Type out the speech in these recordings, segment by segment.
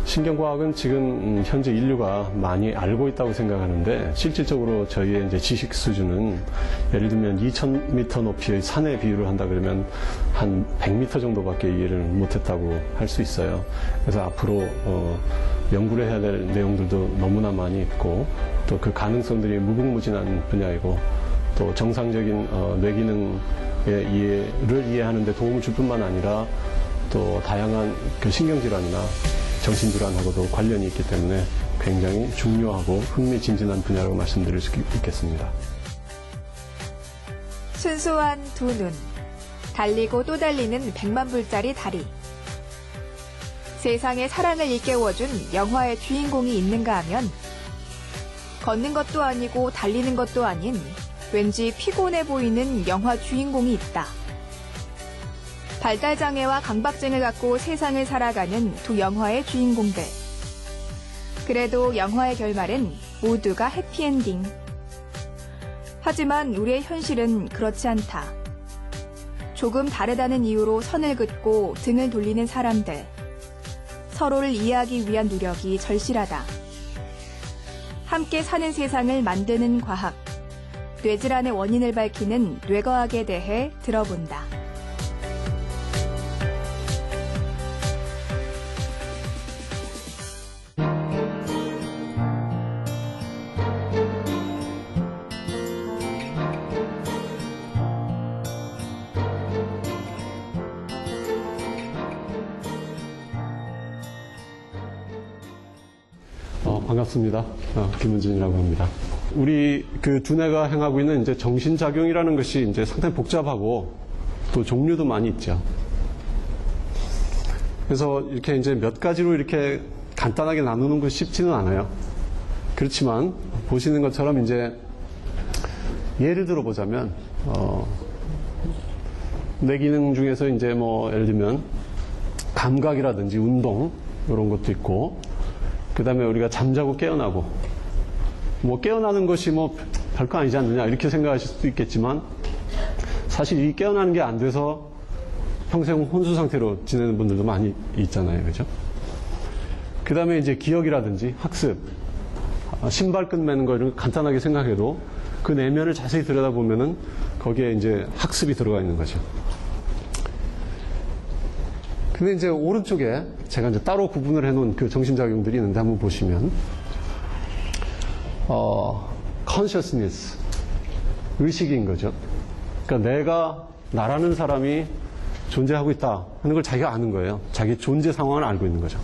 신경과학은 지금 현재 인류가 많이 알고 있다고 생각하는데 실질적으로 저희의 이제 지식 수준은 예를 들면 2000m 높이의 산에 비유를 한다 그러면 한 100m 정도밖에 이해를 못했다고 할 수 있어요. 그래서 앞으로 연구를 해야 될 내용들도 너무나 많이 있고 또 그 가능성들이 무궁무진한 분야이고 또 정상적인 뇌기능의 이해를 이해하는 데 도움을 줄 뿐만 아니라 또 다양한 그 신경질환이나 정신질환하고도 관련이 있기 때문에 굉장히 중요하고 흥미진진한 분야라고 말씀드릴 수 있겠습니다. 순수한 두 눈, 달리고 또 달리는 100만 불짜리 다리. 세상에 사랑을 일깨워준 영화의 주인공이 있는가 하면 걷는 것도 아니고 달리는 것도 아닌 왠지 피곤해 보이는 영화 주인공이 있다. 발달장애와 강박증을 갖고 세상을 살아가는 두 영화의 주인공들. 그래도 영화의 결말은 모두가 해피엔딩. 하지만 우리의 현실은 그렇지 않다. 조금 다르다는 이유로 선을 긋고 등을 돌리는 사람들. 서로를 이해하기 위한 노력이 절실하다. 함께 사는 세상을 만드는 과학. 뇌질환의 원인을 밝히는 뇌과학에 대해 들어본다. 반갑습니다. 김은진이라고 합니다. 우리 그 두뇌가 행하고 있는 이제 정신작용이라는 것이 이제 상당히 복잡하고 또 종류도 많이 있죠. 그래서 이렇게 이제 몇 가지로 이렇게 간단하게 나누는 것이 쉽지는 않아요. 그렇지만 보시는 것처럼 이제 예를 들어 보자면 뇌 기능 중에서 이제 뭐 예를 들면 감각이라든지 운동 이런 것도 있고 그 다음에 우리가 잠자고 깨어나고 뭐 깨어나는 것이 뭐 별거 아니지 않느냐 이렇게 생각하실 수도 있겠지만 사실 이 깨어나는 게 안 돼서 평생 혼수 상태로 지내는 분들도 많이 있잖아요. 그죠? 그 다음에 이제 기억이라든지 학습, 신발끈 매는 거 이런 거 간단하게 생각해도 그 내면을 자세히 들여다보면은 거기에 이제 학습이 들어가 있는 거죠. 근데 이제 오른쪽에 제가 이제 따로 구분을 해놓은 그 정신작용들이 있는데 한번 보시면, consciousness, 의식인 거죠. 그러니까 내가, 나라는 사람이 존재하고 있다 하는 걸 자기가 아는 거예요. 자기 존재 상황을 알고 있는 거죠.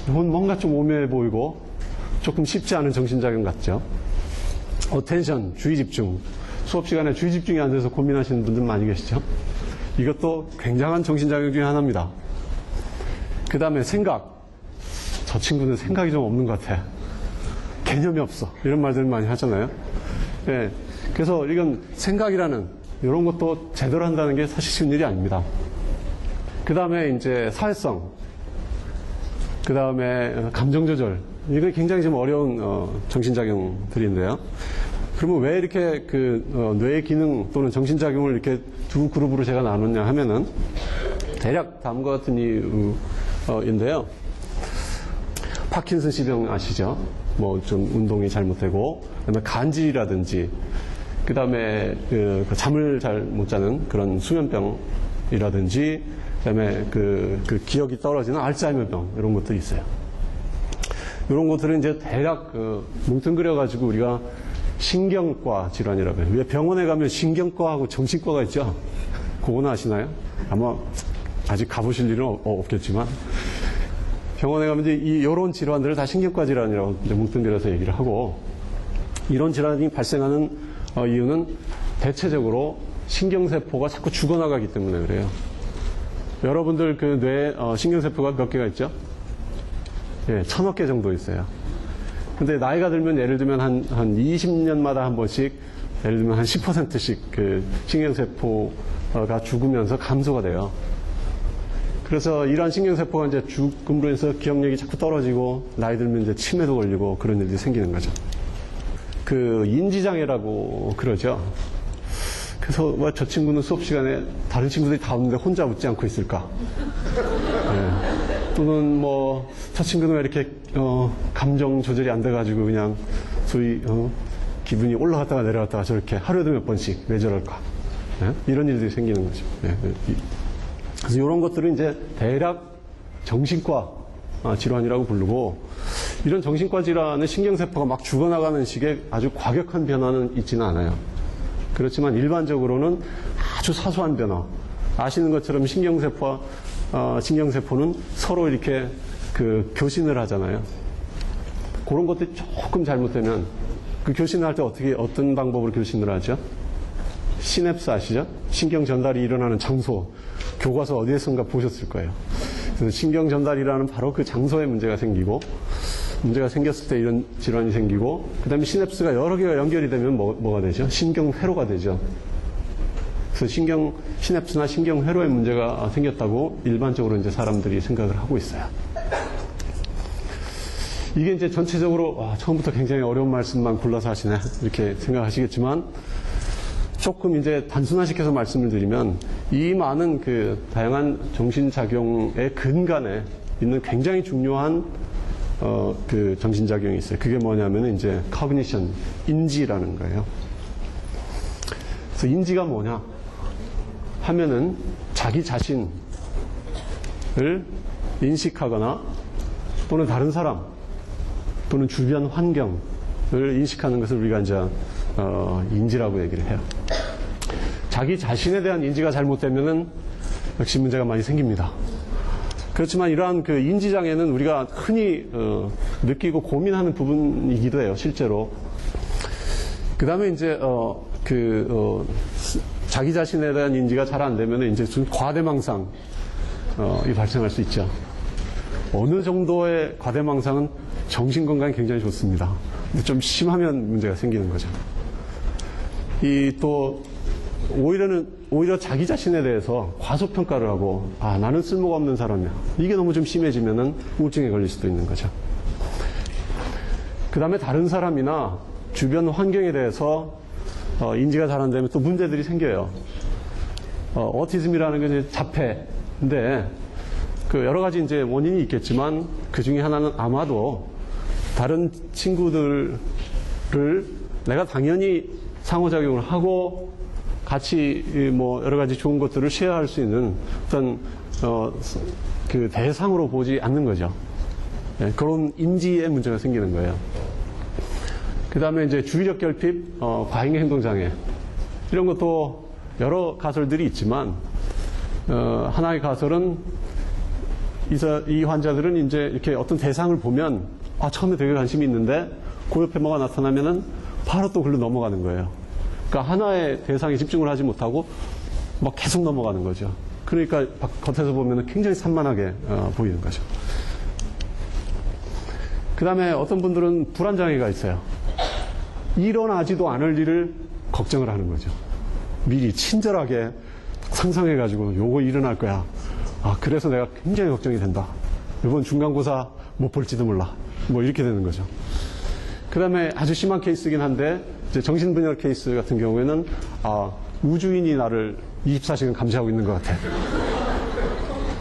이건 뭔가 좀 오묘해 보이고 조금 쉽지 않은 정신작용 같죠. attention, 주의 집중. 수업 시간에 주의 집중이 안 돼서 고민하시는 분들 많이 계시죠. 이것도 굉장한 정신작용 중에 하나입니다. 그 다음에 생각. 저 친구는 생각이 좀 없는 것 같아. 개념이 없어. 이런 말들을 많이 하잖아요. 예. 그래서 이건 생각이라는 이런 것도 제대로 한다는 게 사실 쉬운 일이 아닙니다. 그 다음에 이제 사회성. 그 다음에 감정 조절. 이거 굉장히 좀 어려운 정신작용들인데요. 그러면 왜 이렇게 뇌의 기능 또는 정신작용을 이렇게 두 그룹으로 제가 나눴냐 하면은 대략 다음과 같은 이유인데요. 파킨슨씨병 아시죠? 뭐 좀 운동이 잘못되고, 그다음에 간질이라든지, 그다음에 잠을 잘 못 자는 그런 수면병이라든지, 그다음에 그 기억이 떨어지는 알츠하이머병 이런 것들이 있어요. 이런 것들은 이제 대략 뭉뚱그려가지고 우리가 신경과 질환이라고 해요. 왜 병원에 가면 신경과하고 정신과가 있죠? 그거는 아시나요? 아마 아직 가보실 일은 없겠지만 병원에 가면 이제 이런 질환들을 다 신경과 질환이라고 이제 뭉뚱그려서 얘기를 하고, 이런 질환이 발생하는 이유는 대체적으로 신경세포가 자꾸 죽어나가기 때문에 그래요. 여러분들 그 뇌에 신경세포가 몇 개가 있죠? 예, 1000억 개 정도 있어요. 근데 나이가 들면 예를 들면 한 20년마다 한 번씩, 예를 들면 한 10%씩 그 신경세포가 죽으면서 감소가 돼요. 그래서 이러한 신경세포가 이제 죽음으로 해서 기억력이 자꾸 떨어지고, 나이 들면 이제 치매도 걸리고 그런 일들이 생기는 거죠. 그 인지장애라고 그러죠. 그래서 왜 저 친구는 수업 시간에 다른 친구들이 다 웃는데 혼자 웃지 않고 있을까? 네. 또는 뭐 저 친구는 왜 이렇게 감정 조절이 안 돼가지고 그냥 소위 기분이 올라갔다가 내려갔다가 저렇게 하루에도 몇 번씩 왜 저럴까? 네? 이런 일들이 생기는 거죠. 네. 그래서 이런 것들은 이제 대략 정신과 질환이라고 부르고, 이런 정신과 질환은 신경세포가 막 죽어나가는 식의 아주 과격한 변화는 있지는 않아요. 그렇지만 일반적으로는 아주 사소한 변화. 아시는 것처럼 신경세포는 서로 이렇게 그 교신을 하잖아요. 그런 것들이 조금 잘못되면 그 교신을 할 때 어떤 방법으로 교신을 하죠? 시냅스 아시죠? 신경 전달이 일어나는 장소. 교과서 어디에선가 보셨을 거예요. 그래서 신경 전달이라는 바로 그 장소에 문제가 생기고, 문제가 생겼을 때 이런 질환이 생기고, 그 다음에 시냅스가 여러 개가 연결이 되면 뭐가 되죠? 신경회로가 되죠. 그래서 시냅스나 신경회로에 문제가 생겼다고 일반적으로 이제 사람들이 생각을 하고 있어요. 이게 이제 전체적으로 처음부터 굉장히 어려운 말씀만 골라서 하시네 이렇게 생각하시겠지만, 조금 이제 단순화시켜서 말씀을 드리면, 이 많은 그 다양한 정신작용의 근간에 있는 굉장히 중요한 그 정신작용이 있어요. 그게 뭐냐면 이제 cognition, 인지라는 거예요. 그래서 인지가 뭐냐 하면은 자기 자신을 인식하거나 또는 다른 사람 또는 주변 환경을 인식하는 것을 우리가 이제 인지라고 얘기를 해요. 자기 자신에 대한 인지가 잘못되면은 역시 문제가 많이 생깁니다. 그렇지만 이러한 그 인지장애는 우리가 흔히 느끼고 고민하는 부분이기도 해요, 실제로. 그 다음에 이제 자기 자신에 대한 인지가 잘 안 되면 이제 좀 과대망상이 발생할 수 있죠. 어느 정도의 과대망상은 정신건강에 굉장히 좋습니다. 근데 좀 심하면 문제가 생기는 거죠. 오히려 자기 자신에 대해서 과소평가를 하고, 나는 쓸모가 없는 사람이야. 이게 너무 좀 심해지면은 우울증에 걸릴 수도 있는 거죠. 그 다음에 다른 사람이나 주변 환경에 대해서 인지가 잘 안 되면 또 문제들이 생겨요. 오티즘이라는 게 이제 자폐인데, 그 여러 가지 이제 원인이 있겠지만, 그 중에 하나는 아마도 다른 친구들을 내가 당연히 상호작용을 하고 같이 뭐 여러 가지 좋은 것들을 쉐어할 수 있는 어떤 그 대상으로 보지 않는 거죠. 네, 그런 인지의 문제가 생기는 거예요. 그 다음에 이제 주의력 결핍, 과잉 행동 장애, 이런 것도 여러 가설들이 있지만, 하나의 가설은 이 환자들은 이제 이렇게 어떤 대상을 보면 처음에 되게 관심이 있는데 그 옆에 뭐가 나타나면은 바로 또 글로 넘어가는 거예요. 그러니까 하나의 대상에 집중을 하지 못하고 막 계속 넘어가는 거죠. 그러니까 겉에서 보면 굉장히 산만하게 보이는 거죠. 그 다음에 어떤 분들은 불안장애가 있어요. 일어나지도 않을 일을 걱정을 하는 거죠. 미리 친절하게 상상해가지고 요거 일어날 거야. 그래서 내가 굉장히 걱정이 된다. 이번 중간고사 못 볼지도 몰라. 뭐 이렇게 되는 거죠. 그 다음에 아주 심한 케이스이긴 한데, 이제 정신분열 케이스 같은 경우에는, 우주인이 나를 24시간 감시하고 있는 것 같아.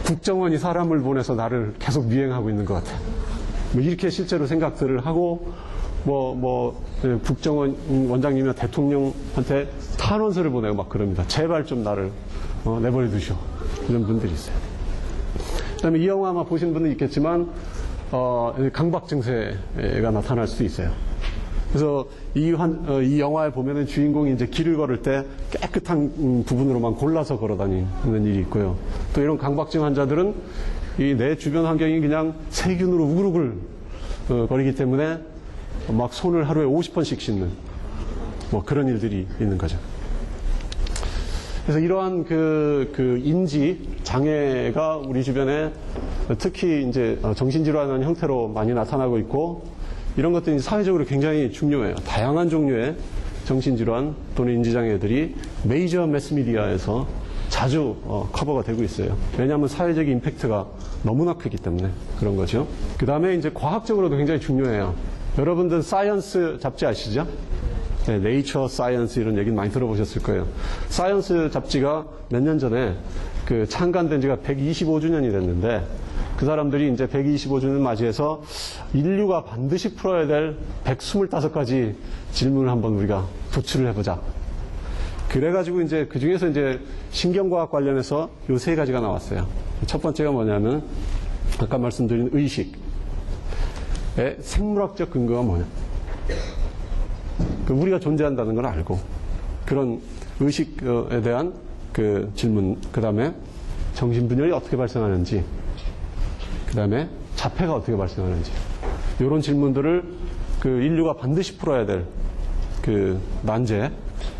국정원이 사람을 보내서 나를 계속 미행하고 있는 것 같아. 뭐 이렇게 실제로 생각들을 하고, 국정원 원장님이나 대통령한테 탄원서를 보내고 막 그럽니다. 제발 좀 나를 내버려 두시오. 이런 분들이 있어요. 그 다음에 이 영화 아마 보신 분은 있겠지만, 강박 증세가 나타날 수도 있어요. 그래서 이 영화에 보면은 주인공이 이제 길을 걸을 때 깨끗한 부분으로만 골라서 걸어 다니는 일이 있고요. 또 이런 강박증 환자들은 이 내 주변 환경이 그냥 세균으로 우글우글 거리기 때문에 막 손을 하루에 50번씩 씻는 뭐 그런 일들이 있는 거죠. 그래서 이러한 그 인지 장애가 우리 주변에 특히 이제 정신질환의 형태로 많이 나타나고 있고, 이런 것들이 사회적으로 굉장히 중요해요. 다양한 종류의 정신질환 또는 인지장애들이 메이저 매스미디어에서 자주 커버가 되고 있어요. 왜냐하면 사회적 임팩트가 너무나 크기 때문에 그런 거죠. 그 다음에 이제 과학적으로도 굉장히 중요해요. 여러분들 사이언스 잡지 아시죠? 네, 네이처 사이언스 이런 얘기는 많이 들어보셨을 거예요. 사이언스 잡지가 몇 년 전에 그 창간된 지가 125주년이 됐는데, 그 사람들이 이제 125주년 맞이해서 인류가 반드시 풀어야 될 125가지 질문을 한번 우리가 도출을 해보자. 그래가지고 이제 그 중에서 이제 신경과학 관련해서 요 3가지가 나왔어요. 첫 번째가 뭐냐면 아까 말씀드린 의식의 생물학적 근거가 뭐냐. 우리가 존재한다는 걸 알고 그런 의식에 대한 그 질문, 그 다음에 정신분열이 어떻게 발생하는지, 그 다음에 자폐가 어떻게 발생하는지, 이런 질문들을 그 인류가 반드시 풀어야 될 그 난제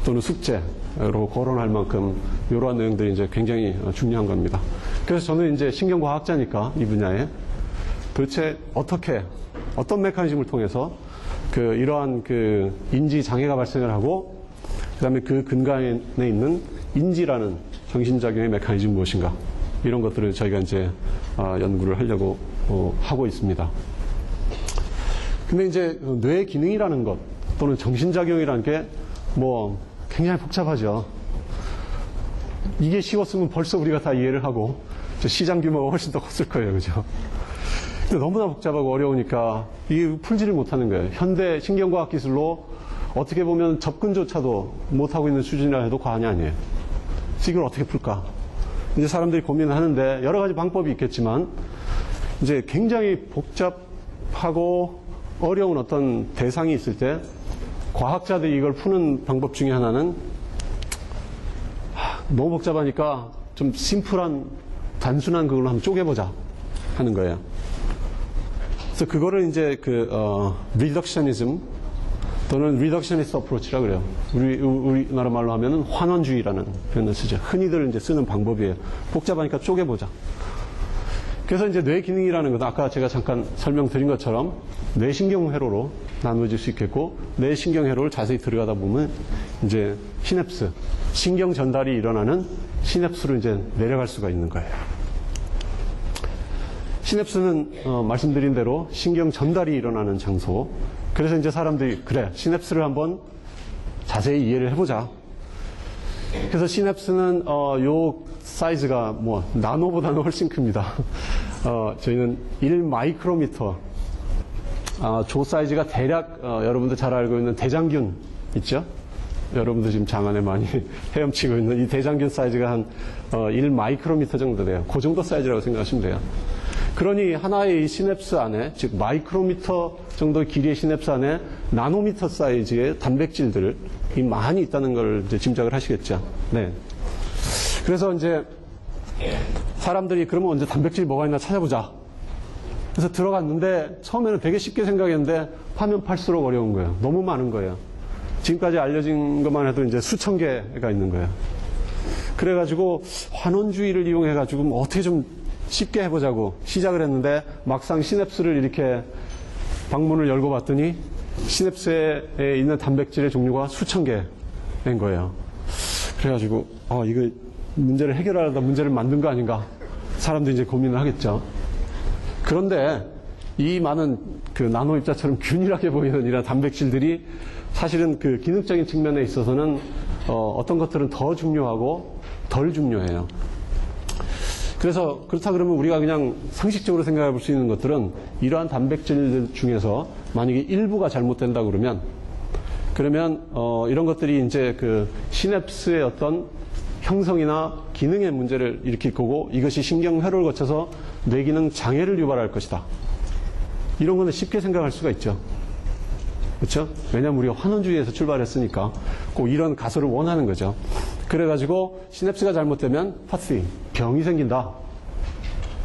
또는 숙제로 거론할 만큼 이러한 내용들이 이제 굉장히 중요한 겁니다. 그래서 저는 이제 신경과학자니까 이 분야에 도대체 어떤 메커니즘을 통해서 그 이러한 그 인지 장애가 발생을 하고 그다음에 그 근간에 있는 인지라는 정신작용의 메커니즘 무엇인가, 이런 것들을 저희가 이제 연구를 하려고 하고 있습니다. 근데 이제 뇌 기능이라는 것 또는 정신작용이라는 게 뭐 굉장히 복잡하죠. 이게 쉬웠으면 벌써 우리가 다 이해를 하고 시장 규모가 훨씬 더 컸을 거예요. 그죠? 근데 너무나 복잡하고 어려우니까 이게 풀지를 못하는 거예요. 현대 신경과학 기술로 어떻게 보면 접근조차도 못하고 있는 수준이라 해도 과언이 아니에요. 그래서 이걸 어떻게 풀까? 이제 사람들이 고민을 하는데 여러 가지 방법이 있겠지만 이제 굉장히 복잡하고 어려운 어떤 대상이 있을 때 과학자들이 이걸 푸는 방법 중에 하나는 너무 복잡하니까 좀 심플한 단순한 그걸로 한번 쪼개보자 하는 거예요. 그래서 그거를 이제 리덕셔니즘 또는 리덕셔니스트 어프로치라 그래요. 우리나라 말로 하면은 환원주의라는 표현을 쓰죠. 흔히들 이제 쓰는 방법이에요. 복잡하니까 쪼개보자. 그래서 이제 뇌 기능이라는 것은 아까 제가 잠깐 설명드린 것처럼 뇌신경회로로 나누어질 수 있겠고, 뇌신경회로를 자세히 들어가다 보면 이제 시냅스, 신경 전달이 일어나는 시냅스로 이제 내려갈 수가 있는 거예요. 시냅스는 말씀드린 대로 신경 전달이 일어나는 장소. 그래서 이제 사람들이 그래, 시냅스를 한번 자세히 이해를 해보자. 그래서 시냅스는 요 사이즈가 뭐 나노보다는 훨씬 큽니다. 저희는 1마이크로미터. 조 사이즈가 대략 여러분들 잘 알고 있는 대장균 있죠? 여러분들 지금 장안에 많이 헤엄치고 있는 이 대장균 사이즈가 한 1마이크로미터 정도 돼요. 그 정도 사이즈라고 생각하시면 돼요. 그러니 하나의 이 시냅스 안에, 즉 마이크로미터 정도 길이의 시냅스 안에 나노미터 사이즈의 단백질들이 많이 있다는 걸 이제 짐작을 하시겠죠. 네. 그래서 이제 사람들이 그러면 언제 단백질이 뭐가 있나 찾아보자. 그래서 들어갔는데 처음에는 되게 쉽게 생각했는데 파면 팔수록 어려운 거예요. 너무 많은 거예요. 지금까지 알려진 것만 해도 이제 수천 개가 있는 거예요. 그래가지고 환원주의를 이용해가지고 뭐 어떻게 좀 쉽게 해보자고 시작을 했는데 막상 시냅스를 이렇게 방문을 열고 봤더니 시냅스에 있는 단백질의 종류가 수천 개인 거예요. 그래가지고 이거 문제를 해결하려다 문제를 만든 거 아닌가, 사람들이 이제 고민을 하겠죠. 그런데 이 많은 그 나노 입자처럼 균일하게 보이는 이런 단백질들이 사실은 그 기능적인 측면에 있어서는 어떤 것들은 더 중요하고 덜 중요해요. 그래서 그렇다 그러면 우리가 그냥 상식적으로 생각해 볼 수 있는 것들은 이러한 단백질들 중에서 만약에 일부가 잘못된다 그러면 이런 것들이 이제 그 시냅스의 어떤 형성이나 기능의 문제를 일으킬 거고, 이것이 신경회로를 거쳐서 뇌기능 장애를 유발할 것이다. 이런 거는 쉽게 생각할 수가 있죠. 그렇죠? 왜냐하면 우리가 환원주의에서 출발했으니까 꼭 이런 가설을 원하는 거죠. 그래가지고 시냅스가 잘못되면 파스웨이, 병이 생긴다.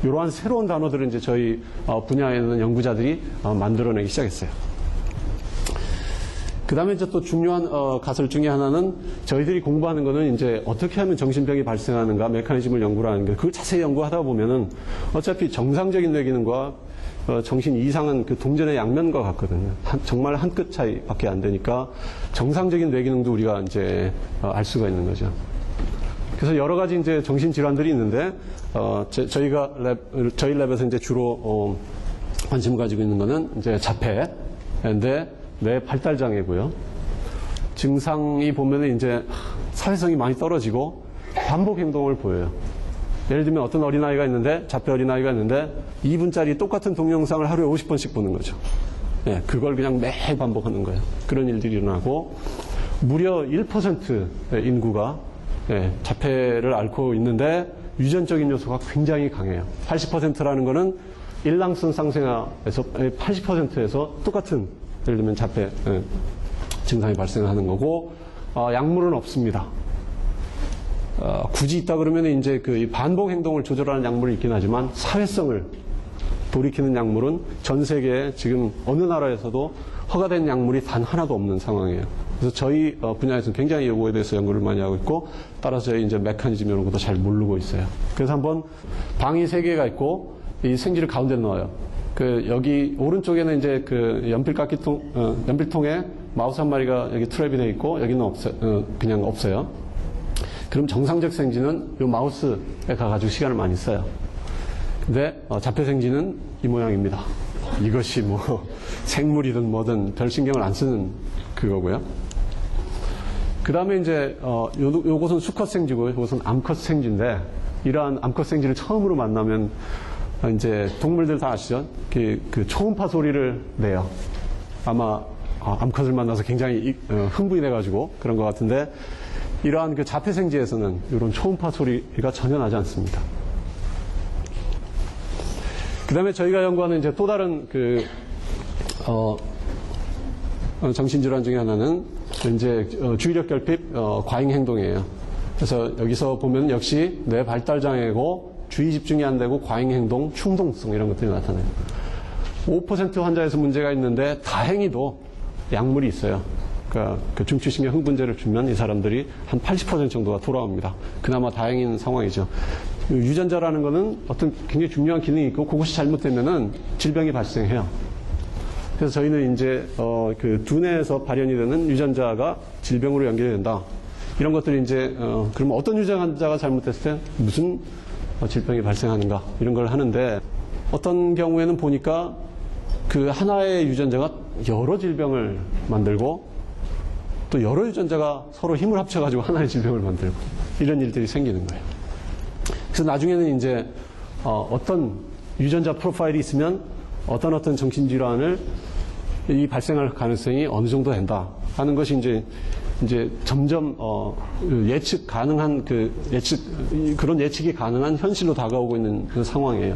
이러한 새로운 단어들을 이제 저희 분야에 있는 연구자들이 만들어내기 시작했어요. 그 다음에 이제 또 중요한 가설 중에 하나는 저희들이 공부하는 거는 이제 어떻게 하면 정신병이 발생하는가 메커니즘을 연구를 하는 게, 그걸 자세히 연구하다 보면은 어차피 정상적인 뇌기능과 정신 이상은 그 동전의 양면과 같거든요. 정말 한 끗 차이밖에 안 되니까 정상적인 뇌기능도 우리가 이제 알 수가 있는 거죠. 그래서 여러 가지 이제 정신 질환들이 있는데 저희 랩에서 이제 주로 관심 가지고 있는 거는 이제 자폐인데 뇌 발달 장애고요. 증상이 보면은 이제 사회성이 많이 떨어지고 반복 행동을 보여요. 예를 들면 어떤 어린아이가 있는데, 자폐 어린아이가 있는데 2분짜리 똑같은 동영상을 하루에 50번씩 보는 거죠. 예, 그걸 그냥 매일 반복하는 거예요. 그런 일들이 일어나고 무려 1%의 인구가 자폐를 앓고 있는데 유전적인 요소가 굉장히 강해요. 80%라는 거는 일랑성 상생아에서 80%에서 똑같은 예를 들면 자폐 증상이 발생하는 거고 약물은 없습니다. 굳이 있다 그러면 이제 그 반복 행동을 조절하는 약물이 있긴 하지만 사회성을 돌이키는 약물은 전 세계에 지금 어느 나라에서도 허가된 약물이 단 하나도 없는 상황이에요. 그래서 저희 분야에서는 굉장히 이거에 대해서 연구를 많이 하고 있고, 따라서 저희 이제 메커니즘 이런 것도 잘 모르고 있어요. 그래서 한번 방이 3개가 있고 이 생지를 가운데 넣어요. 그 여기 오른쪽에는 이제 그 연필통에 마우스 한 마리가 여기 트랩이 되어 있고 여기는 그냥 없어요. 그럼 정상적 생지는 이 마우스에 가가지고 시간을 많이 써요. 근데 자폐 생지는 이 모양입니다. 이것이 뭐 생물이든 뭐든 별 신경을 안 쓰는 그거고요. 그 다음에 이제 요것은 수컷 생지고 요것은 암컷 생지인데, 이러한 암컷 생지를 처음으로 만나면 이제 동물들 다 아시죠? 그 초음파 소리를 내요. 아마 암컷을 만나서 굉장히 흥분이 돼가지고 그런 것 같은데, 이러한 그 자폐 생지에서는 이런 초음파 소리가 전혀 나지 않습니다. 그 다음에 저희가 연구하는 이제 또 다른 정신질환 중에 하나는 이제 주의력 결핍 과잉 행동이에요. 그래서 여기서 보면 역시 뇌 발달 장애고 주의 집중이 안 되고 과잉 행동, 충동성 이런 것들이 나타나요. 5% 환자에서 문제가 있는데 다행히도 약물이 있어요. 그러니까 그 중추신경 흥분제를 주면 이 사람들이 한 80% 정도가 돌아옵니다. 그나마 다행인 상황이죠. 유전자라는 거는 어떤 굉장히 중요한 기능이 있고 그것이 잘못되면은 질병이 발생해요. 그래서 저희는 이제 그 두뇌에서 발현이 되는 유전자가 질병으로 연결이 된다. 이런 것들이 이제 그러면 어떤 유전자가 잘못됐을 때 무슨 질병이 발생하는가 이런 걸 하는데, 어떤 경우에는 보니까 그 하나의 유전자가 여러 질병을 만들고 또 여러 유전자가 서로 힘을 합쳐가지고 하나의 질병을 만들고 이런 일들이 생기는 거예요. 그래서 나중에는 이제 어떤 유전자 프로파일이 있으면 어떤 정신질환을 이 발생할 가능성이 어느 정도 된다 하는 것이 이제 점점 예측 가능한 그런 예측이 가능한 현실로 다가오고 있는 그 상황이에요.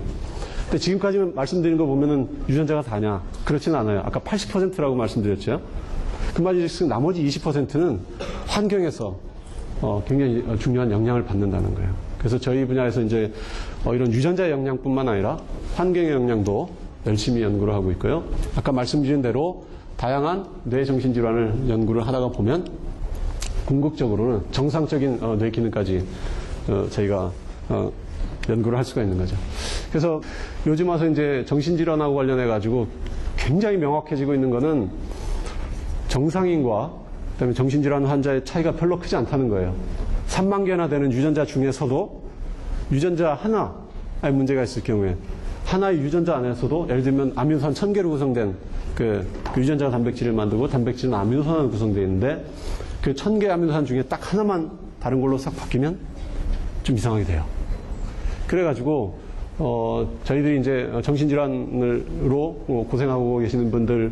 근데 지금까지 말씀드린 거 보면은 유전자가 다냐? 그렇지는 않아요. 아까 80%라고 말씀드렸죠. 그 말이 나머지 20%는 환경에서 굉장히 중요한 영향을 받는다는 거예요. 그래서 저희 분야에서 이제 이런 유전자의 영향뿐만 아니라 환경의 영향도 열심히 연구를 하고 있고요. 아까 말씀드린 대로 다양한 뇌정신질환을 연구를 하다가 보면 궁극적으로는 정상적인 뇌 기능까지 저희가 연구를 할 수가 있는 거죠. 그래서 요즘 와서 이제 정신질환하고 관련해 가지고 굉장히 명확해지고 있는 거는 정상인과 그다음에 정신질환 환자의 차이가 별로 크지 않다는 거예요. 3만 개나 되는 유전자 중에서도 유전자 하나의 문제가 있을 경우에 하나의 유전자 안에서도 예를 들면 아미노산 1000개로 구성된 그 유전자가 단백질을 만들고 단백질은 아미노산으로 구성되어 있는데 그 1000개 아미노산 중에 딱 하나만 다른 걸로 싹 바뀌면 좀 이상하게 돼요. 그래가지고 저희들이 이제 정신질환으로 고생하고 계시는 분들을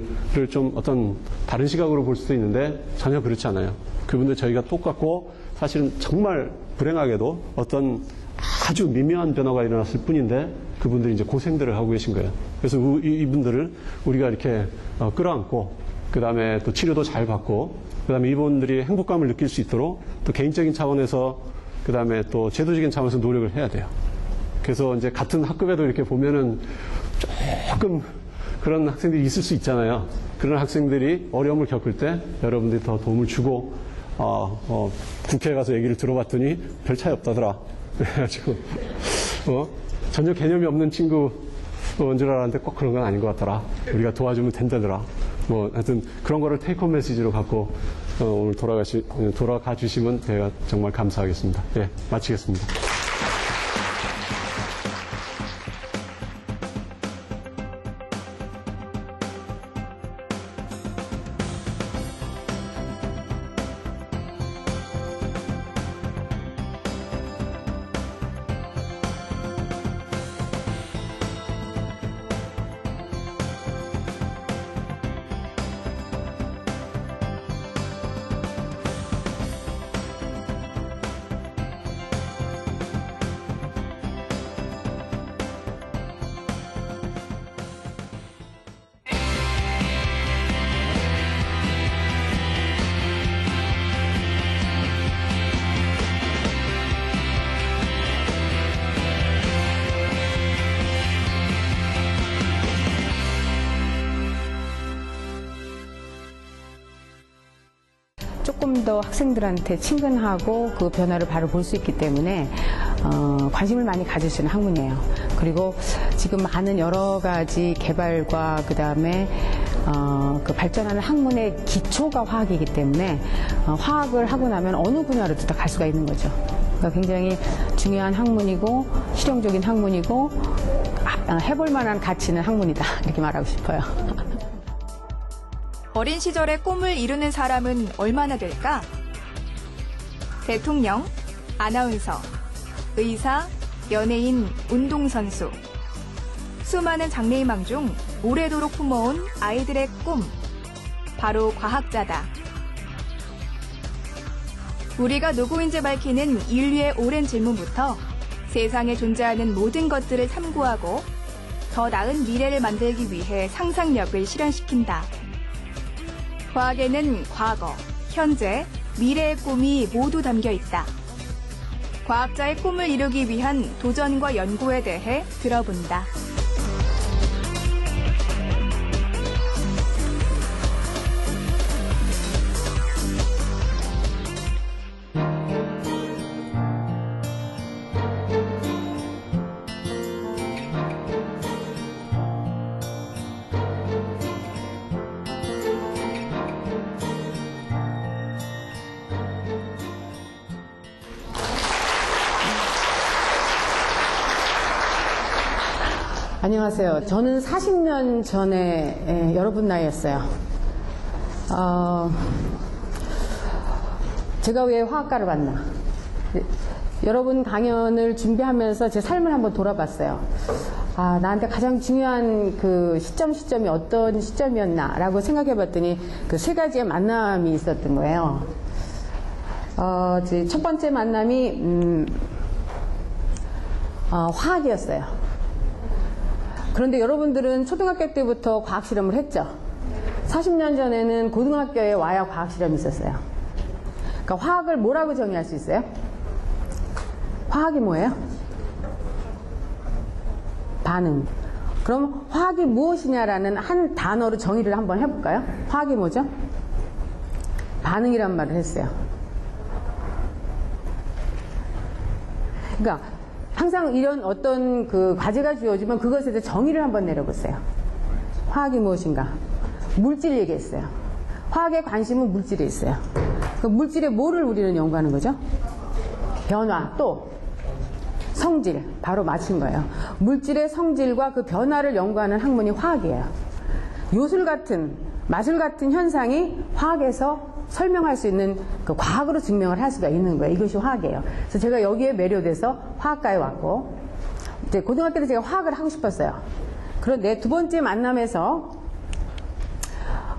좀 어떤 다른 시각으로 볼 수도 있는데 전혀 그렇지 않아요. 그분들 저희가 똑같고 사실은 정말 불행하게도 어떤 아주 미묘한 변화가 일어났을 뿐인데 그분들이 이제 고생들을 하고 계신 거예요. 그래서 이분들을 우리가 이렇게 끌어안고 그 다음에 또 치료도 잘 받고 그 다음에 이분들이 행복감을 느낄 수 있도록 또 개인적인 차원에서 그 다음에 또 제도적인 차원에서 노력을 해야 돼요. 그래서 이제 같은 학급에도 이렇게 보면은 조금 그런 학생들이 있을 수 있잖아요. 그런 학생들이 어려움을 겪을 때 여러분들이 더 도움을 주고 국회에 가서 얘기를 들어봤더니 별 차이 없다더라. 그래가지고 전혀 개념이 없는 친구인 줄 알았는데 꼭 그런 건 아닌 것 같더라. 우리가 도와주면 된다더라. 뭐 하여튼 그런 거를 테이크홈 메시지로 갖고 오늘 돌아가 주시면 제가 정말 감사하겠습니다. 예, 마치겠습니다. 조금 더 학생들한테 친근하고 그 변화를 바로 볼 수 있기 때문에 관심을 많이 가지시는 학문이에요. 그리고 지금 많은 여러 가지 개발과 그다음에 그 발전하는 학문의 기초가 화학이기 때문에 화학을 하고 나면 어느 분야로도 다 갈 수가 있는 거죠. 그러니까 굉장히 중요한 학문이고 실용적인 학문이고 해볼 만한 가치 있는 학문이다 이렇게 말하고 싶어요. 어린 시절에 꿈을 이루는 사람은 얼마나 될까? 대통령, 아나운서, 의사, 연예인, 운동선수. 수많은 장래희망 중 오래도록 품어온 아이들의 꿈. 바로 과학자다. 우리가 누구인지 밝히는 인류의 오랜 질문부터 세상에 존재하는 모든 것들을 탐구하고 더 나은 미래를 만들기 위해 상상력을 실현시킨다. 과학에는 과거, 현재, 미래의 꿈이 모두 담겨 있다. 과학자의 꿈을 이루기 위한 도전과 연구에 대해 들어본다. 안녕하세요. 저는 40년 전에 여러분 나이였어요. 제가 왜 화학과를 왔나? 여러분 강연을 준비하면서 제 삶을 한번 돌아봤어요. 나한테 가장 중요한 그 시점이 어떤 시점이었나라고 생각해봤더니 그 세 가지의 만남이 있었던 거예요. 첫 번째 만남이 화학이었어요. 그런데 여러분들은 초등학교 때부터 과학 실험을 했죠. 40년 전에는 고등학교에 와야 과학 실험이 있었어요. 그러니까 화학을 뭐라고 정의할 수 있어요? 화학이 뭐예요? 반응. 그럼 화학이 무엇이냐라는 한 단어로 정의를 한번 해볼까요? 화학이 뭐죠? 반응이란 말을 했어요. 그러니까 항상 이런 어떤 그 과제가 주어지면 그것에 대해 정의를 한번 내려보세요. 화학이 무엇인가? 물질 얘기했어요. 화학의 관심은 물질에 있어요. 그 물질의 뭐를 우리는 연구하는 거죠? 변화, 또 성질, 바로 맞춘 거예요. 물질의 성질과 그 변화를 연구하는 학문이 화학이에요. 요술 같은, 마술 같은 현상이 화학에서 설명할 수 있는 그 과학으로 증명을 할 수가 있는 거예요. 이것이 화학이에요. 그래서 제가 여기에 매료돼서 화학과에 왔고, 이제 고등학교 때 제가 화학을 하고 싶었어요. 그런데 두 번째 만남에서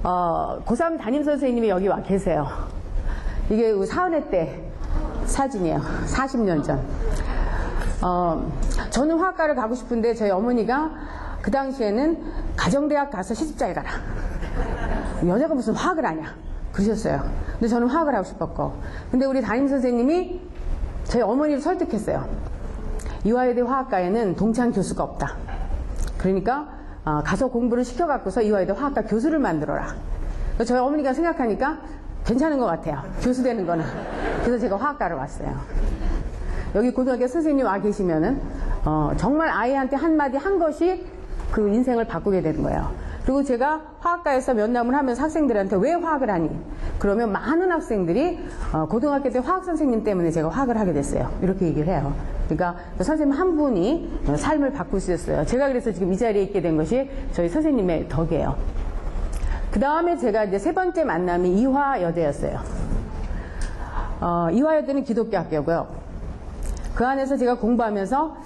고3 담임 선생님이 여기 와 계세요. 이게 사은회 때 사진이에요. 40년 전. 저는 화학과를 가고 싶은데 저희 어머니가 그 당시에는 가정대학 가서 시집잘 가라. 여자가 무슨 화학을 하냐. 그러셨어요. 근데 저는 화학을 하고 싶었고. 근데 우리 담임 선생님이 저희 어머니를 설득했어요. 이화여대 화학과에는 동창 교수가 없다. 그러니까 가서 공부를 시켜갖고서 이화여대 화학과 교수를 만들어라. 저희 어머니가 생각하니까 괜찮은 것 같아요. 교수 되는 거는. 그래서 제가 화학과를 왔어요. 여기 고등학교 선생님 와 계시면은 정말 아이한테 한마디 한 것이 그 인생을 바꾸게 되는 거예요. 그리고 제가 화학과에서 면담을 하면서 학생들한테 왜 화학을 하니? 그러면 많은 학생들이 고등학교 때 화학 선생님 때문에 제가 화학을 하게 됐어요. 이렇게 얘기를 해요. 그러니까 선생님 한 분이 삶을 바꾸셨어요. 제가 그래서 지금 이 자리에 있게 된 것이 저희 선생님의 덕이에요. 그 다음에 제가 이제 세 번째 만남이 이화여대였어요. 이화여대는 기독교 학교고요. 그 안에서 제가 공부하면서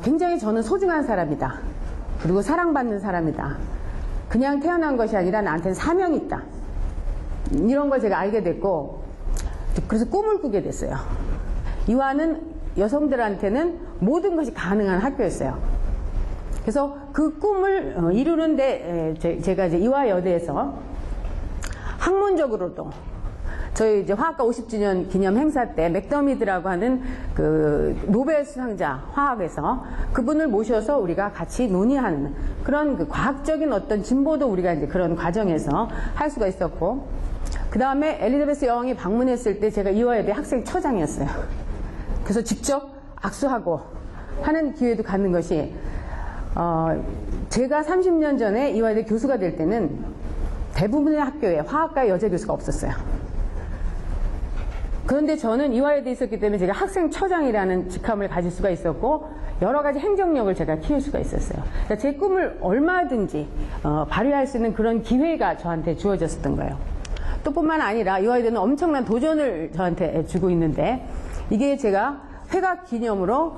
굉장히 저는 소중한 사람이다. 그리고 사랑받는 사람이다. 그냥 태어난 것이 아니라 나한테는 사명이 있다. 이런 걸 제가 알게 됐고, 그래서 꿈을 꾸게 됐어요. 이화는 여성들한테는 모든 것이 가능한 학교였어요. 그래서 그 꿈을 이루는데 제가 이제 이화여대에서 학문적으로도 저희 이제 화학과 50주년 기념 행사 때 맥더미드라고 하는 그 노벨 수상자 화학에서 그분을 모셔서 우리가 같이 논의하는 그런 그 과학적인 어떤 진보도 우리가 이제 그런 과정에서 할 수가 있었고, 그 다음에 엘리자베스 여왕이 방문했을 때 제가 이화여대 학생처장이었어요. 그래서 직접 악수하고 하는 기회도 갖는 것이 제가 30년 전에 이화여대 교수가 될 때는 대부분의 학교에 화학과 여자 교수가 없었어요. 그런데 저는 이화여대에 있었기 때문에 제가 학생처장이라는 직함을 가질 수가 있었고 여러 가지 행정력을 제가 키울 수가 있었어요. 그러니까 제 꿈을 얼마든지 발휘할 수 있는 그런 기회가 저한테 주어졌었던 거예요. 또 뿐만 아니라 이화여대는 엄청난 도전을 저한테 주고 있는데 이게 제가 회각 기념으로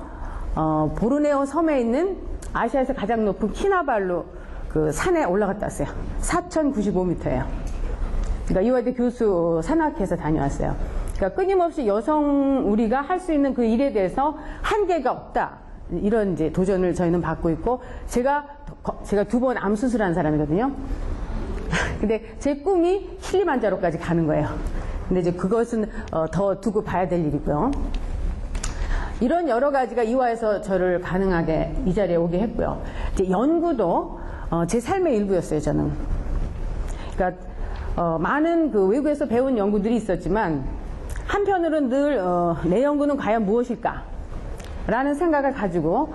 보르네오 섬에 있는 아시아에서 가장 높은 키나발루 그 산에 올라갔다 왔어요. 4,095m예요. 그러니까 이화여대 교수 산악회에서 다녀왔어요. 그러니까 끊임없이 여성 우리가 할 수 있는 그 일에 대해서 한계가 없다. 이런 이제 도전을 저희는 받고 있고 제가 2번 암 수술한 사람이거든요. 근데 제 꿈이 킬리만자로까지 가는 거예요. 근데 이제 그것은 더 두고 봐야 될 일이고요. 이런 여러 가지가 이화에서 저를 가능하게 이 자리에 오게 했고요. 이제 연구도 제 삶의 일부였어요, 저는. 그러니까 많은 그 외국에서 배운 연구들이 있었지만 한편으로는 늘 내 연구는 과연 무엇일까? 라는 생각을 가지고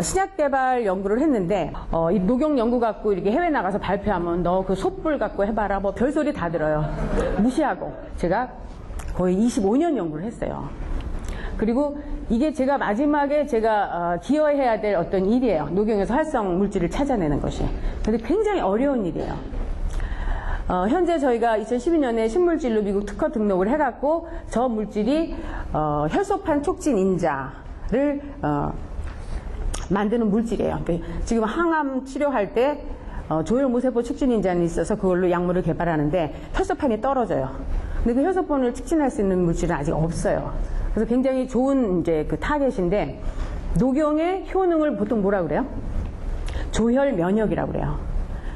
신약 개발 연구를 했는데 이 녹용 연구 갖고 이렇게 해외 나가서 발표하면 너 그 솥불 갖고 해봐라 뭐 별소리 다 들어요. 무시하고 제가 거의 25년 연구를 했어요. 그리고 이게 제가 마지막에 제가 기여해야 될 어떤 일이에요. 녹용에서 활성 물질을 찾아내는 것이. 근데 굉장히 어려운 일이에요. 현재 저희가 2012년에 신물질로 미국 특허 등록을 해갖고 저 물질이 혈소판 촉진 인자를 만드는 물질이에요. 그러니까 지금 항암 치료할 때 조혈모세포 촉진 인자는 있어서 그걸로 약물을 개발하는데 혈소판이 떨어져요. 근데 그 혈소판을 촉진할 수 있는 물질은 아직 없어요. 그래서 굉장히 좋은 이제 그 타겟인데 녹용의 효능을 보통 뭐라 그래요? 조혈 면역이라고 그래요.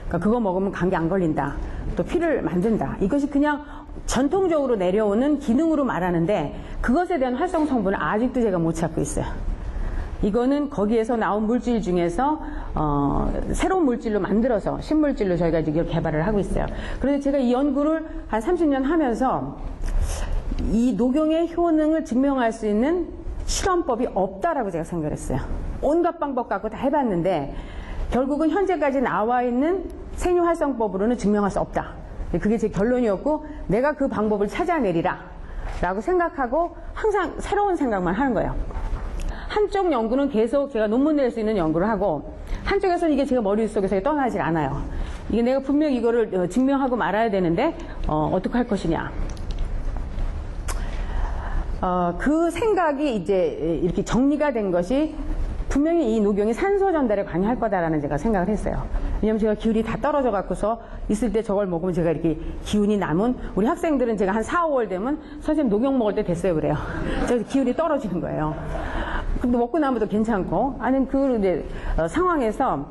그러니까 그거 먹으면 감기 안 걸린다. 또 피를 만든다. 이것이 그냥 전통적으로 내려오는 기능으로 말하는데 그것에 대한 활성 성분을 아직도 제가 못 찾고 있어요. 이거는 거기에서 나온 물질 중에서 새로운 물질로 만들어서 신물질로 저희가 지금 개발을 하고 있어요. 그래서 제가 이 연구를 한 30년 하면서 이 녹용의 효능을 증명할 수 있는 실험법이 없다라고 제가 생각을 했어요. 온갖 방법 갖고 다 해봤는데 결국은 현재까지 나와 있는 생유활성법으로는 증명할 수 없다. 그게 제 결론이었고 내가 그 방법을 찾아내리라 라고 생각하고 항상 새로운 생각만 하는 거예요. 한쪽 연구는 계속 제가 논문 낼 수 있는 연구를 하고 한쪽에서는 이게 제가 머릿속에서 떠나질 않아요. 이게 내가 분명히 이거를 증명하고 말아야 되는데 어떻게 할 것이냐. 그 생각이 이제 이렇게 정리가 된 것이 분명히 이 녹용이 산소 전달에 관여할 거다라는 제가 생각을 했어요. 왜냐면 제가 기운이 다 떨어져 갖고서 있을 때 저걸 먹으면 제가 이렇게 기운이 남은 우리 학생들은 제가 한 4, 5월 되면 선생님 녹용 먹을 때 됐어요 그래요. 그래서 기운이 떨어지는 거예요. 근데 먹고 나면도 괜찮고 아니 그 이제 상황에서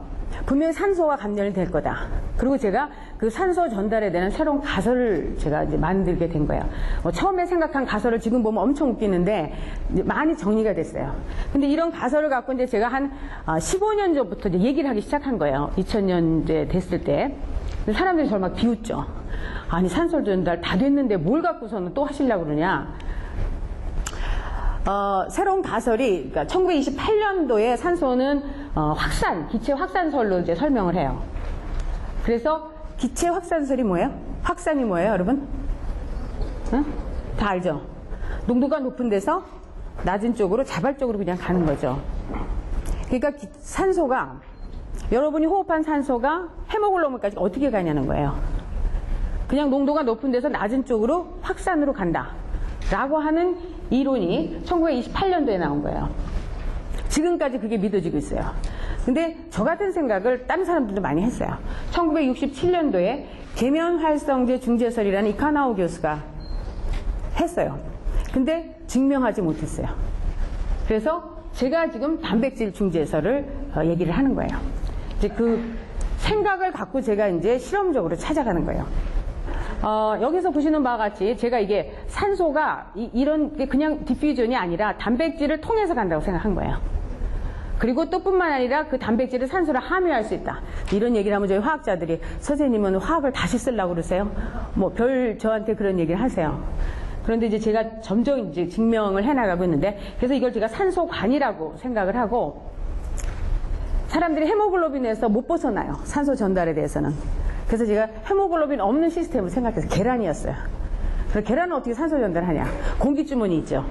분명히 산소와 감염이 될 거다. 그리고 제가 그 산소 전달에 대한 새로운 가설을 제가 이제 만들게 된 거예요. 처음에 생각한 가설을 지금 보면 엄청 웃기는데 이제 많이 정리가 됐어요. 근데 이런 가설을 갖고 이제 제가 한 15년 전부터 이제 얘기를 하기 시작한 거예요. 2000년 이제 됐을 때. 근데 사람들이 저를 막 비웃죠. 아니 산소 전달 다 됐는데 뭘 갖고서는 또 하시려고 그러냐. 새로운 가설이 그러니까 1928년도에 산소는 기체 확산설로 이제 설명을 해요. 그래서 기체 확산설이 뭐예요? 확산이 뭐예요, 여러분? 응? 다 알죠? 농도가 높은 데서 낮은 쪽으로 자발적으로 그냥 가는 거죠. 그러니까 산소가 여러분이 호흡한 산소가 헤모글로빈까지 어떻게 가냐는 거예요. 그냥 농도가 높은 데서 낮은 쪽으로 확산으로 간다. 라고 하는 이론이 1928년도에 나온 거예요. 지금까지 그게 믿어지고 있어요. 근데 저 같은 생각을 다른 사람들도 많이 했어요. 1967년도에 계면활성제 중재설이라는 이카나오 교수가 했어요. 근데 증명하지 못했어요. 그래서 제가 지금 단백질 중재설을 얘기를 하는 거예요. 이제 그 생각을 갖고 제가 이제 실험적으로 찾아가는 거예요. 여기서 보시는 바와 같이 제가 이게 산소가 이런 게 그냥 디퓨전이 아니라 단백질을 통해서 간다고 생각한 거예요. 그리고 또 뿐만 아니라 그 단백질을 산소로 함유할 수 있다. 이런 얘기를 하면 저희 화학자들이 선생님은 화학을 다시 쓰려고 그러세요? 뭐 별 저한테 그런 얘기를 하세요. 그런데 이제 제가 점점 이제 증명을 해나가고 있는데, 그래서 이걸 제가 산소관이라고 생각을 하고, 사람들이 헤모글로빈에서 못 벗어나요. 산소 전달에 대해서는. 그래서 제가 헤모글로빈 없는 시스템을 생각해서 계란이었어요. 그래서 계란은 어떻게 산소 전달하냐? 공기주머니 있죠.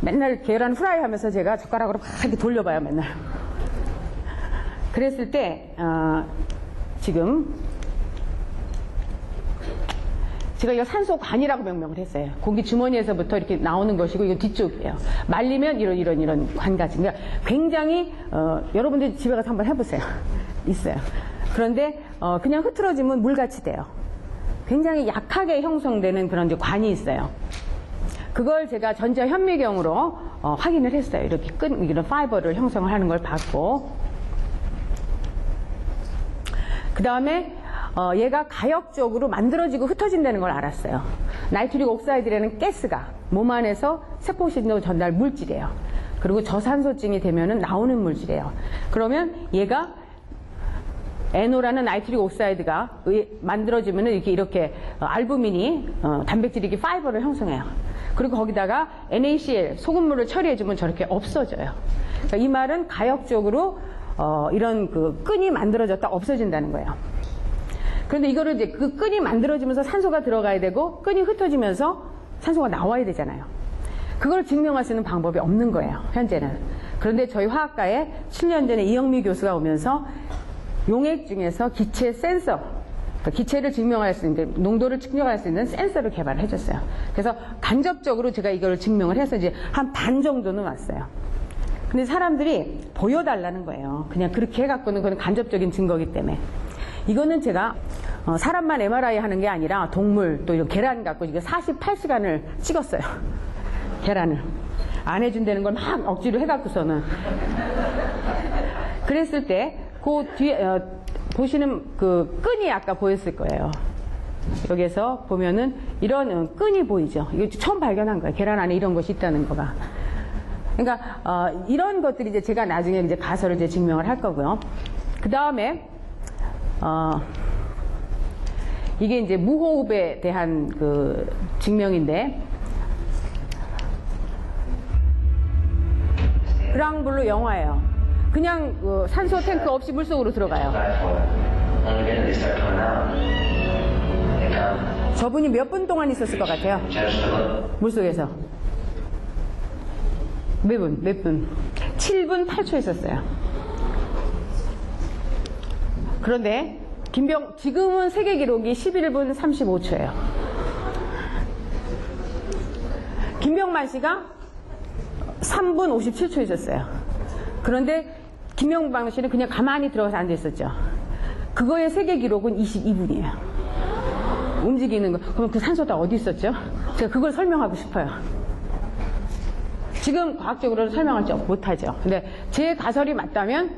맨날 계란 후라이 하면서 제가 젓가락으로 막 이렇게 돌려봐요, 맨날. 그랬을 때, 지금, 제가 이거 산소관이라고 명명을 했어요. 공기 주머니에서부터 이렇게 나오는 것이고, 이거 뒤쪽이에요. 말리면 이런 관까지. 그러니까 굉장히, 여러분들 집에 가서 한번 해보세요. 있어요. 그런데, 그냥 흐트러지면 물같이 돼요. 굉장히 약하게 형성되는 그런 이제 관이 있어요. 그걸 제가 전자 현미경으로 확인을 했어요. 이렇게 이런 파이버를 형성을 하는 걸 봤고, 그 다음에 얘가 가역적으로 만들어지고 흩어진다는 걸 알았어요. 나이트릭 옥사이드라는 가스가 몸 안에서 세포신호 전달 물질이에요. 그리고 저산소증이 되면은 나오는 물질이에요. 그러면 얘가 NO라는 나이트릭 옥사이드가 만들어지면은 이렇게 알부민이 단백질이 이렇게 파이버를 형성해요. 그리고 거기다가 NaCl 소금물을 처리해주면 저렇게 없어져요. 그러니까 이 말은 가역적으로 이런 그 끈이 만들어졌다 없어진다는 거예요. 그런데 이거를 이제 그 끈이 만들어지면서 산소가 들어가야 되고 끈이 흩어지면서 산소가 나와야 되잖아요. 그걸 증명할 수 있는 방법이 없는 거예요, 현재는. 그런데 저희 화학과에 7년 전에 이영미 교수가 오면서 용액 중에서 기체 센서, 그러니까 기체를 증명할 수 있는, 농도를 측정할 수 있는 센서를 개발을 해줬어요. 그래서 간접적으로 제가 이걸 증명을 해서 이제 한 반 정도는 왔어요. 근데 사람들이 보여달라는 거예요. 그냥 그렇게 해갖고는 그건 간접적인 증거이기 때문에. 이거는 제가 사람만 MRI 하는 게 아니라 동물 또 이런 계란 갖고 이게 48시간을 찍었어요. 계란을. 안 해준다는 걸 막 억지로 해갖고서는. 그랬을 때 그 뒤에 보시는 그 끈이 아까 보였을 거예요. 여기서 보면은 이런 끈이 보이죠. 이거 처음 발견한 거예요. 계란 안에 이런 것이 있다는 거가. 그러니까 이런 것들이 이제 제가 나중에 이제 가설을 이제 증명을 할 거고요. 그 다음에 이게 이제 무호흡에 대한 그 증명인데, 그랑블루 영화예요. 그냥 산소 탱크 없이 물속으로 들어가요. 저분이 몇 분 동안 있었을 것 같아요? 물속에서. 몇 분? 7분 8초 있었어요. 그런데 지금은 세계 기록이 11분 35초예요. 김병만 씨가 3분 57초 있었어요. 그런데 김병만 씨는 그냥 가만히 들어가서 앉아 있었죠. 그거의 세계 기록은 22분이에요. 움직이는 거. 그럼 그 산소 다 어디 있었죠? 제가 그걸 설명하고 싶어요. 지금 과학적으로는 설명하지 못하죠. 근데 제 가설이 맞다면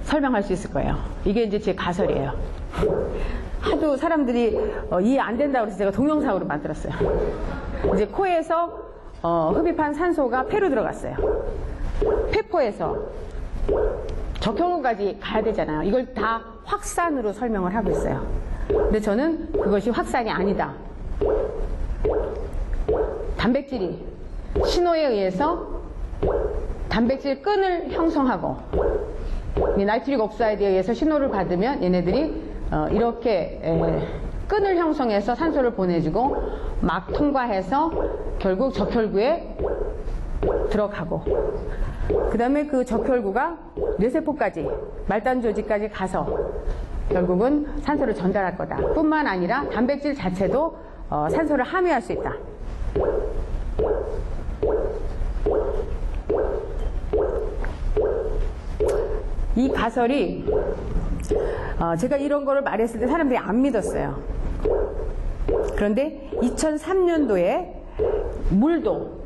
설명할 수 있을 거예요. 이게 이제 제 가설이에요. 하도 사람들이 이해 안 된다고 해서 제가 동영상으로 만들었어요. 이제 코에서 흡입한 산소가 폐로 들어갔어요. 폐포에서 적혈구까지 가야 되잖아요. 이걸 다 확산으로 설명을 하고 있어요. 근데 저는 그것이 확산이 아니다. 단백질이 신호에 의해서 단백질 끈을 형성하고 이 나이트릭 옥사이드에 의해서 신호를 받으면 얘네들이 이렇게 끈을 형성해서 산소를 보내주고 막 통과해서 결국 적혈구에 들어가고, 그 다음에 그 적혈구가 뇌세포까지 말단 조직까지 가서 결국은 산소를 전달할 거다. 뿐만 아니라 단백질 자체도 산소를 함유할 수 있다. 이 가설이 제가 이런 거를 말했을 때 사람들이 안 믿었어요. 그런데 2003년도에 물도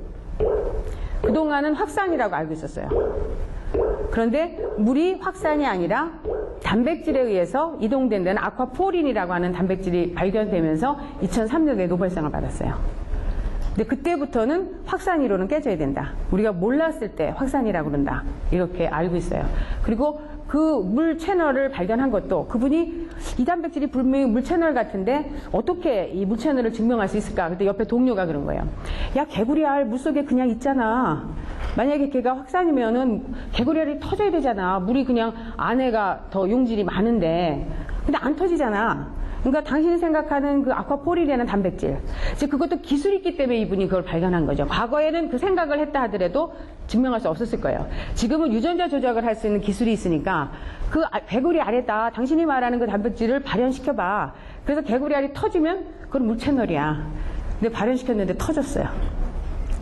그동안은 확산이라고 알고 있었어요. 그런데 물이 확산이 아니라 단백질에 의해서 이동된 데는 아쿠아포린이라고 하는 단백질이 발견되면서 2003년도에 노벨상을 받았어요. 근데 그때부터는 확산이론은 깨져야 된다. 우리가 몰랐을 때 확산이라고 그런다. 이렇게 알고 있어요. 그리고 그 물 채널을 발견한 것도 그분이 이 단백질이 분명히 물 채널 같은데 어떻게 이 물 채널을 증명할 수 있을까? 그때 옆에 동료가 그런 거예요. 야, 개구리알 물속에 그냥 있잖아. 만약에 걔가 확산이면은 개구리알이 터져야 되잖아. 물이 그냥 안에가 더 용질이 많은데. 근데 안 터지잖아. 그러니까 당신이 생각하는 그 아쿠아포릴이라는 단백질, 이제 그것도 기술이 있기 때문에 이분이 그걸 발견한 거죠. 과거에는 그 생각을 했다 하더라도 증명할 수 없었을 거예요. 지금은 유전자 조작을 할 수 있는 기술이 있으니까 그 개구리 알에다 당신이 말하는 그 단백질을 발현시켜봐. 그래서 개구리 알이 터지면 그건 물 채널이야. 근데 발현시켰는데 터졌어요.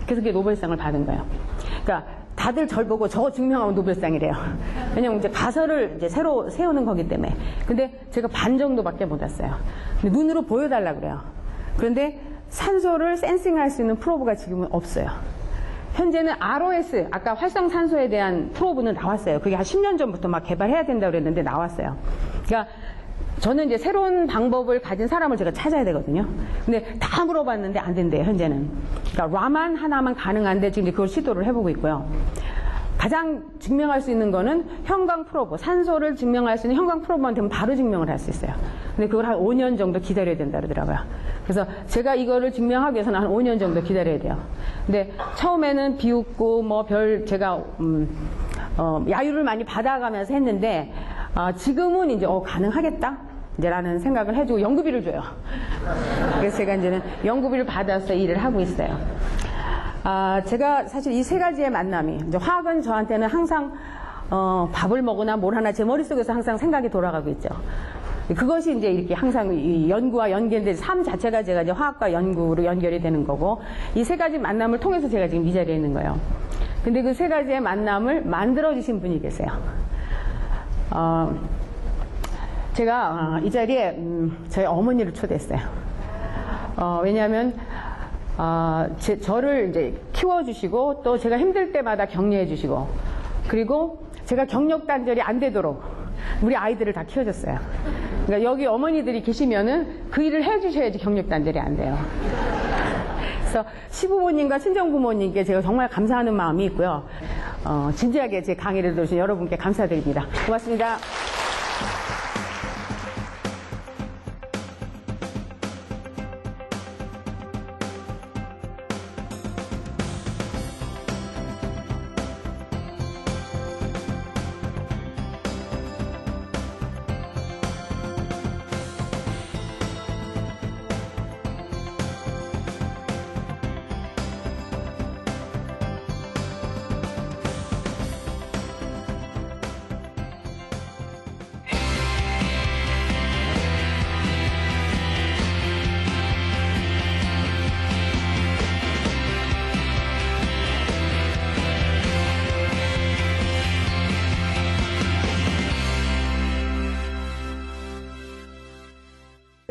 그래서 그게 노벨상을 받은 거예요. 그러니까 다들 절 보고 저거 증명하면 노벨상이래요. 왜냐면 이제 가설을 이제 새로 세우는 거기 때문에. 근데 제가 반 정도밖에 못 왔어요. 근데 눈으로 보여달라 그래요. 그런데 산소를 센싱할 수 있는 프로브가 지금은 없어요. 현재는 ROS, 아까 활성산소에 대한 프로브는 나왔어요. 그게 한 10년 전부터 막 개발해야 된다고 그랬는데 나왔어요. 그러니까 저는 이제 새로운 방법을 가진 사람을 제가 찾아야 되거든요. 근데 다 물어봤는데 안 된대요, 현재는. 그러니까 라만 하나만 가능한데 지금 그걸 시도를 해보고 있고요. 가장 증명할 수 있는 거는 형광 프로브, 산소를 증명할 수 있는 형광 프로브만 되면 바로 증명을 할 수 있어요. 근데 그걸 한 5년 정도 기다려야 된다 그러더라고요. 그래서 제가 이거를 증명하기 위해서는 한 5년 정도 기다려야 돼요. 근데 처음에는 비웃고 뭐 제가 야유를 많이 받아가면서 했는데 지금은 이제 가능하겠다 이제 라는 생각을 해주고 연구비를 줘요. 그래서 제가 이제는 연구비를 받아서 일을 하고 있어요. 제가 사실 이 세 가지의 만남이, 이제 화학은 저한테는 항상 밥을 먹으나 뭘 하나 제 머릿속에서 항상 생각이 돌아가고 있죠. 그것이 이제 이렇게 항상 이 연구와 연계인데 삶 자체가 제가 이제 화학과 연구로 연결이 되는 거고, 이 세 가지 만남을 통해서 제가 지금 이 자리에 있는 거예요. 근데 그 세 가지의 만남을 만들어주신 분이 계세요. 제가 이 자리에 저희 어머니를 초대했어요. 왜냐하면 저를 이제 키워주시고 또 제가 힘들 때마다 격려해주시고, 그리고 제가 경력 단절이 안 되도록 우리 아이들을 다 키워줬어요. 그러니까 여기 어머니들이 계시면은 그 일을 해주셔야지 경력 단절이 안 돼요. 그래서 시부모님과 친정부모님께 제가 정말 감사하는 마음이 있고요. 진지하게 제 강의를 들으신 여러분께 감사드립니다. 고맙습니다.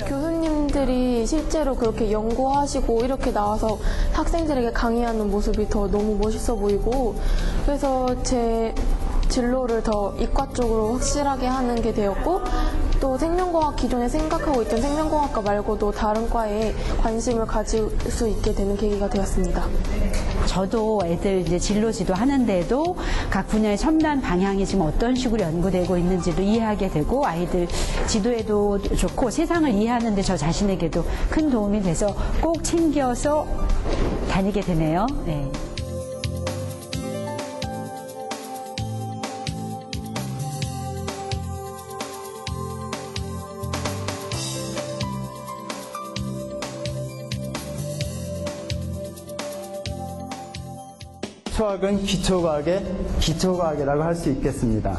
교수님들이 실제로 그렇게 연구하시고 이렇게 나와서 학생들에게 강의하는 모습이 더 너무 멋있어 보이고, 그래서 제 진로를 더 이과 쪽으로 확실하게 하는 게 되었고, 또 생명공학, 기존에 생각하고 있던 생명공학과 말고도 다른 과에 관심을 가질 수 있게 되는 계기가 되었습니다. 저도 애들 이제 진로 지도하는데도 각 분야의 첨단 방향이 지금 어떤 식으로 연구되고 있는지도 이해하게 되고, 아이들 지도에도 좋고 세상을 이해하는 데 저 자신에게도 큰 도움이 돼서 꼭 챙겨서 다니게 되네요. 네. 수학은 기초과학의 기초과학이라고 할 수 있겠습니다.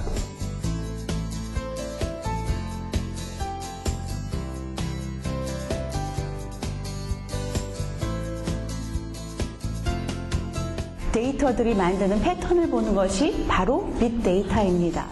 데이터들이 만드는 패턴을 보는 것이 바로 빅데이터입니다.